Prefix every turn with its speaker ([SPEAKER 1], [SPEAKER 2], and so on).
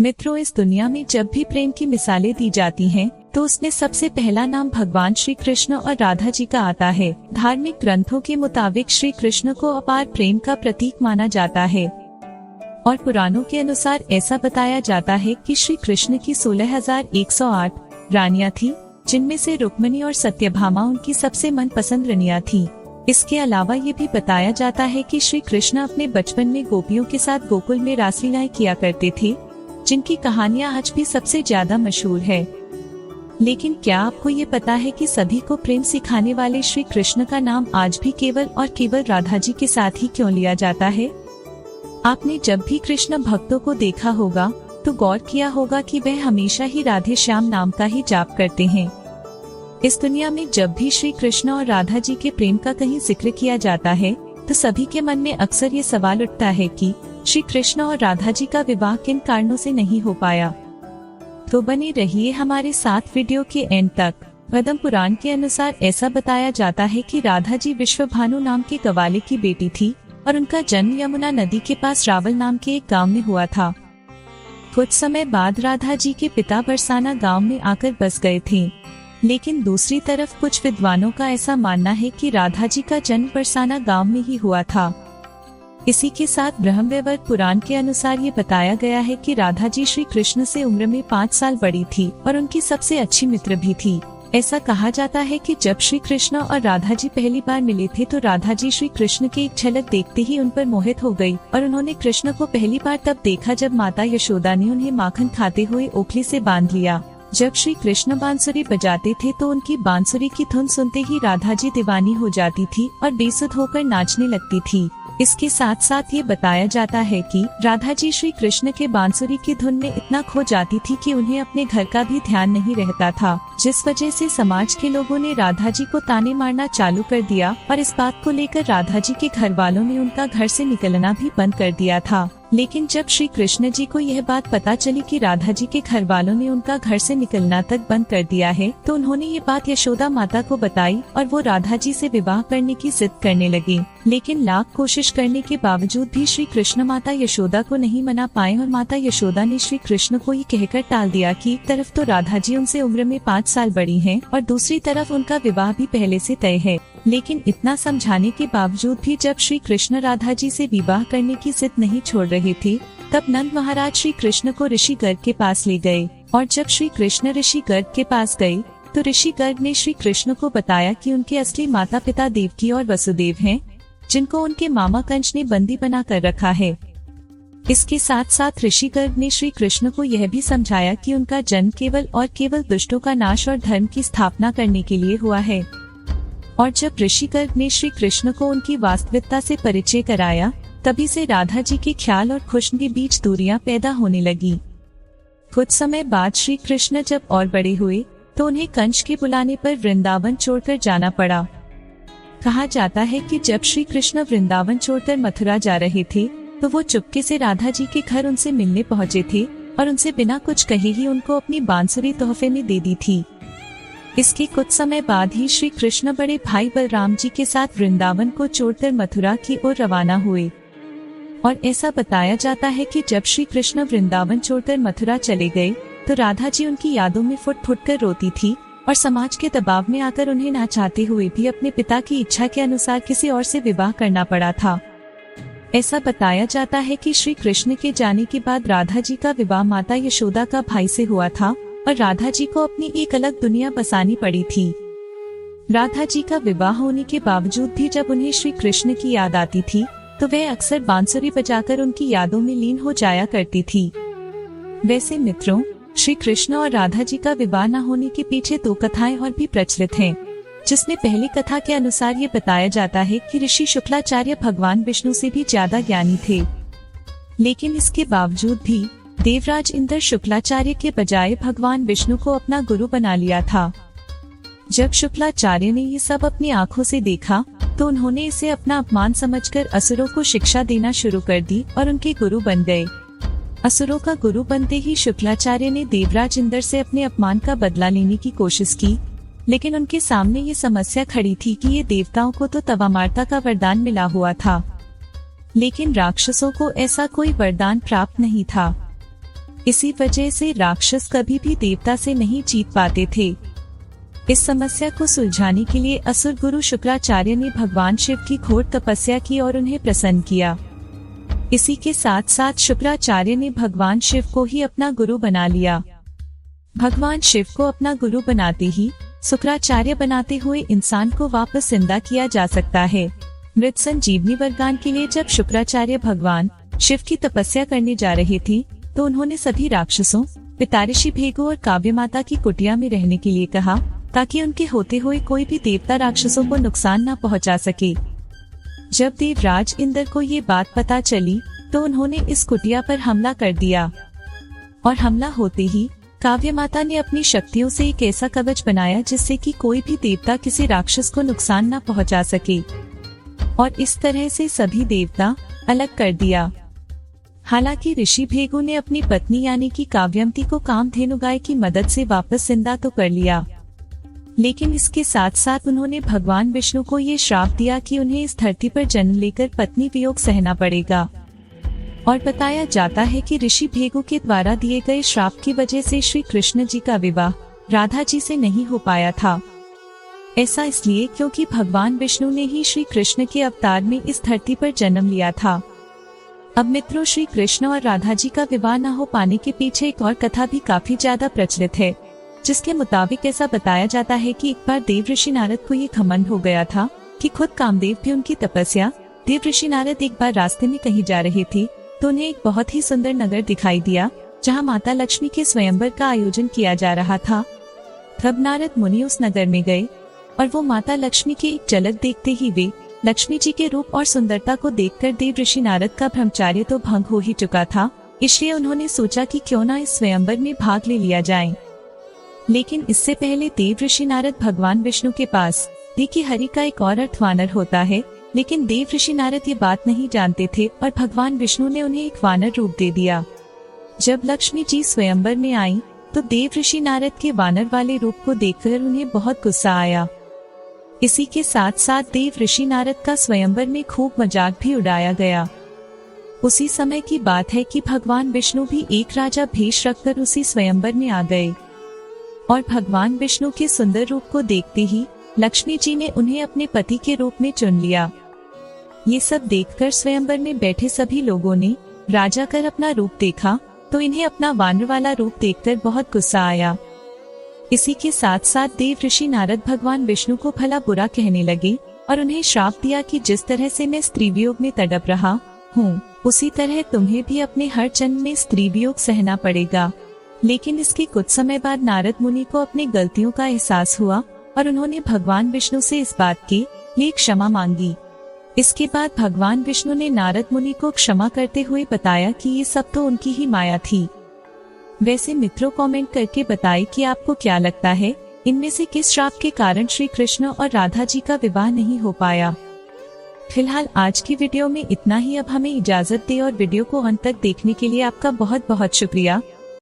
[SPEAKER 1] मित्रों, इस दुनिया में जब भी प्रेम की मिसालें दी जाती हैं, तो उसमें सबसे पहला नाम भगवान श्री कृष्ण और राधा जी का आता है। धार्मिक ग्रंथों के मुताबिक श्री कृष्ण को अपार प्रेम का प्रतीक माना जाता है और पुराणों के अनुसार ऐसा बताया जाता है कि श्री कृष्ण की 16,108 रानियां थी, जिनमें से रुक्मिणी और सत्यभामा उनकी सबसे मनपसंद रानियां थी। इसके अलावा ये भी बताया जाता है कि श्री कृष्ण अपने बचपन में गोपियों के साथ गोकुल में रासलीलाएं किया करते थे, जिनकी कहानियां आज भी सबसे ज्यादा मशहूर है। लेकिन क्या आपको ये पता है कि सभी को प्रेम सिखाने वाले श्री कृष्ण का नाम आज भी केवल और केवल राधा जी के साथ ही क्यों लिया जाता है? आपने जब भी कृष्ण भक्तों को देखा होगा तो गौर किया होगा कि वह हमेशा ही राधे श्याम नाम का ही जाप करते हैं। इस दुनिया में जब भी श्री कृष्ण और राधा जी के प्रेम का कहीं जिक्र किया जाता है, तो सभी के मन में अक्सर ये सवाल उठता है कि श्री कृष्ण और राधा जी का विवाह किन कारणों से नहीं हो पाया। तो बने रहिए हमारे साथ वीडियो के एंड तक। पद्म पुराण के अनुसार ऐसा बताया जाता है कि राधा जी विश्वभानु नाम के गवाले की बेटी थी और उनका जन्म यमुना नदी के पास रावल नाम के एक गांव में हुआ था। कुछ समय बाद राधा जी के पिता बरसाना गांव में आकर बस गए थे, लेकिन दूसरी तरफ कुछ विद्वानों का ऐसा मानना है कि राधा जी का जन्म बरसाना गांव में ही हुआ था। इसी के साथ ब्रह्मवैवर्त पुराण के अनुसार ये बताया गया है कि राधा जी श्री कृष्ण से उम्र में 5 साल बड़ी थी और उनकी सबसे अच्छी मित्र भी थी। ऐसा कहा जाता है कि जब श्री कृष्ण और राधा जी पहली बार मिले थे तो राधा जी श्री कृष्ण की एक झलक देखते ही उन पर मोहित हो गई और उन्होंने कृष्ण को पहली बार तब देखा जब माता यशोदा ने उन्हें माखन खाते हुए ओखली से बांध लिया। जब श्री कृष्ण बांसुरी बजाते थे तो उनकी बांसुरी की धुन सुनते ही राधा जी दीवानी हो जाती थी और बेसुध होकर नाचने लगती थी। इसके साथ साथ ये बताया जाता है कि राधा जी श्री कृष्ण के बांसुरी की धुन में इतना खो जाती थी कि उन्हें अपने घर का भी ध्यान नहीं रहता था, जिस वजह से समाज के लोगों ने राधा जी को ताने मारना चालू कर दिया और इस बात को लेकर राधा जी के घर वालों ने उनका घर से निकलना भी बंद कर दिया था। लेकिन जब श्री कृष्ण जी को यह बात पता चली कि राधा जी के घर वालों ने उनका घर से निकलना तक बंद कर दिया है, तो उन्होंने ये बात यशोदा माता को बताई और वो राधा जी से विवाह करने की जिद करने लगी। लेकिन लाख कोशिश करने के बावजूद भी श्री कृष्ण माता यशोदा को नहीं मना पाए और माता यशोदा ने श्री कृष्ण को ये कहकर टाल दिया कि एक तरफ तो राधा जी उनसे उम्र में 5 साल बड़ी हैं और दूसरी तरफ उनका विवाह भी पहले से तय है। लेकिन इतना समझाने के बावजूद भी जब श्री कृष्ण राधा जी से विवाह करने की जिद नहीं छोड़ रहे थे, तब नंद महाराज श्री कृष्ण को ऋषि गर्ग के पास ले गए और जब श्री कृष्ण ऋषि गर्ग के पास गए तो ऋषि गर्ग ने श्री कृष्ण को बताया कि उनके असली माता पिता देवकी और वसुदेव हैं, जिनको उनके मामा कंस ने बंदी बना कर रखा है। इसके साथ साथ ऋषि गर्ग ने श्री कृष्ण को यह भी समझाया कि उनका जन्म केवल और केवल दुष्टों का नाश और धर्म की स्थापना करने के लिए हुआ है। और जब ऋषि गर्ग ने श्री कृष्ण को उनकी वास्तविकता से परिचय कराया, तभी से राधा जी के ख्याल और कृष्ण के बीच दूरियां पैदा होने लगी। कुछ समय बाद श्री कृष्ण जब और बड़े हुए तो उन्हें कंस के बुलाने पर वृंदावन छोड़कर जाना पड़ा। कहा जाता है कि जब श्री कृष्ण वृंदावन छोड़कर मथुरा जा रहे थे तो वो चुपके से राधा जी के घर उनसे मिलने पहुँचे थे और उनसे बिना कुछ कहे ही उनको अपनी बांसुरी तोहफे में दे दी थी। इसके कुछ समय बाद ही श्री कृष्ण बड़े भाई बलराम जी के साथ वृंदावन को छोड़कर मथुरा की ओर रवाना हुए और ऐसा बताया जाता है कि जब श्री कृष्ण वृंदावन छोड़कर मथुरा चले गए तो राधा जी उनकी यादों में फुट फुट कर रोती थी और समाज के दबाव में आकर उन्हें ना चाहते हुए भी अपने पिता की इच्छा के अनुसार किसी और से विवाह करना पड़ा था। ऐसा बताया जाता है कि श्री कृष्ण के जाने के बाद राधा जी का विवाह माता यशोदा का भाई से हुआ था और राधा जी को अपनी एक अलग दुनिया बसानी पड़ी थी। राधा जी का विवाह होने के बावजूद भी जब उन्हें श्री कृष्ण की याद आती थी तो वह अक्सर बांसुरी बजाकर उनकी यादों में लीन हो जाया करती थी। वैसे मित्रों, श्री कृष्ण और राधा जी का विवाह न होने के पीछे 2 कथाएं और भी प्रचलित हैं, जिसमें पहली कथा के अनुसार ये बताया जाता है कि ऋषि शुक्लाचार्य भगवान विष्णु से भी ज्यादा ज्ञानी थे, लेकिन इसके बावजूद भी देवराज इंद्र शुक्लाचार्य के बजाय भगवान विष्णु को अपना गुरु बना लिया था। जब शुक्लाचार्य ने ये सब अपनी आंखों से देखा तो उन्होंने इसे अपना अपमान समझकर असुरों को शिक्षा देना शुरू कर दी और उनके गुरु बन गए। असुरों का गुरु बनते ही शुक्लाचार्य ने देवराज इंद्र से अपने अपमान का बदला लेने की कोशिश की, लेकिन उनके सामने ये समस्या खड़ी थी कि ये देवताओं को तो तवामारता का वरदान मिला हुआ था, लेकिन राक्षसों को ऐसा कोई वरदान प्राप्त नहीं था। इसी वजह से राक्षस कभी भी देवता से नहीं जीत पाते थे। इस समस्या को सुलझाने के लिए असुर गुरु शुक्राचार्य ने भगवान शिव की घोर तपस्या की और उन्हें प्रसन्न किया। इसी के साथ साथ शुक्राचार्य ने भगवान शिव को ही अपना गुरु बना लिया। भगवान शिव को अपना गुरु बनाते ही शुक्राचार्य बनाते हुए इंसान को वापस जिंदा किया जा सकता है। मृत संजीवनी वरदान के लिए जब शुक्राचार्य भगवान शिव की तपस्या करने जा रहे थे तो उन्होंने सभी राक्षसों, पिताऋषि भेगु और काव्य माता की कुटिया में रहने के लिए कहा, ताकि उनके होते हुए कोई भी देवता राक्षसों को नुकसान न पहुंचा सके। जब देवराज इंद्र को ये बात पता चली तो उन्होंने इस कुटिया पर हमला कर दिया और हमला होते ही काव्य माता ने अपनी शक्तियों से एक ऐसा कवच बनाया जिससे कि कोई भी देवता किसी राक्षस को नुकसान न पहुंचा सके, और इस तरह से सभी देवता अलग कर दिया। हालांकि ऋषि भेगु ने अपनी पत्नी यानी कि काव्यमती को कामधेनु गाय की मदद से वापस जिंदा तो कर लिया, लेकिन इसके साथ साथ उन्होंने भगवान विष्णु को ये श्राप दिया कि उन्हें इस धरती पर जन्म लेकर पत्नी वियोग सहना पड़ेगा। और बताया जाता है कि ऋषि भेगु के द्वारा दिए गए श्राप की वजह से श्री कृष्ण जी का विवाह राधा जी से नहीं हो पाया था। ऐसा इसलिए क्योंकि भगवान विष्णु ने ही श्री कृष्ण के अवतार में इस धरती पर जन्म लिया था। अब मित्रों, श्री कृष्ण और राधा जी का विवाह न हो पाने के पीछे एक और कथा भी काफी ज्यादा प्रचलित है, जिसके मुताबिक ऐसा बताया जाता है कि एक बार देव ऋषि नारद को ये घमंड हो गया था कि खुद कामदेव भी उनकी तपस्या। देव ऋषि नारद एक बार रास्ते में कहीं जा रहे थे तो उन्हें एक बहुत ही सुंदर नगर दिखाई दिया जहां माता लक्ष्मी के स्वयंवर का आयोजन किया जा रहा था। तब नारद मुनि उस नगर में गए और वो माता लक्ष्मी की एक झलक देखते ही वे लक्ष्मी जी के रूप और सुंदरता को देखकर देव ऋषि नारद का ब्रह्मचार्य तो भंग हो ही चुका था, इसलिए उन्होंने सोचा कि क्यों ना इस स्वयंवर में भाग ले लिया जाए। लेकिन इससे पहले देव ऋषि नारद भगवान विष्णु के पास देखिए हरि का एक और अर्थ वानर होता है, लेकिन देव ऋषि नारद ये बात नहीं जानते थे और भगवान विष्णु ने उन्हें एक वानर रूप दे दिया। जब लक्ष्मी जी स्वयंवर में आई तो देव ऋषि नारद के वानर वाले रूप को देखकर उन्हें बहुत गुस्सा आया। इसी के साथ साथ देव ऋषि नारद का स्वयंवर में खूब मजाक भी उड़ाया गया। उसी समय की बात है कि भगवान विष्णु भी एक राजा भेष रखकर उसी स्वयंवर में आ गए और भगवान विष्णु के सुंदर रूप को देखते ही लक्ष्मी जी ने उन्हें अपने पति के रूप में चुन लिया। ये सब देखकर स्वयंवर में बैठे सभी लोगों ने राजा कर अपना रूप देखा तो इन्हें अपना वानर वाला रूप देखकर बहुत गुस्सा आया। इसी के साथ साथ देव ऋषि नारद भगवान विष्णु को भला बुरा कहने लगे और उन्हें श्राप दिया कि जिस तरह से मैं स्त्री वियोग में तड़प रहा हूँ उसी तरह तुम्हें भी अपने हर जन्म में स्त्री वियोग सहना पड़ेगा। लेकिन इसके कुछ समय बाद नारद मुनि को अपनी गलतियों का एहसास हुआ और उन्होंने भगवान विष्णु से इस बात के लिए क्षमा मांगी। इसके बाद भगवान विष्णु ने नारद मुनि को क्षमा करते हुए बताया कि ये सब तो उनकी ही माया थी। वैसे मित्रों, कमेंट करके बताएं कि आपको क्या लगता है, इनमें से किस श्राप के कारण श्री कृष्ण और राधा जी का विवाह नहीं हो पाया। फिलहाल आज की वीडियो में इतना ही। अब हमें इजाजत दें और वीडियो को अंत तक देखने के लिए आपका बहुत बहुत शुक्रिया।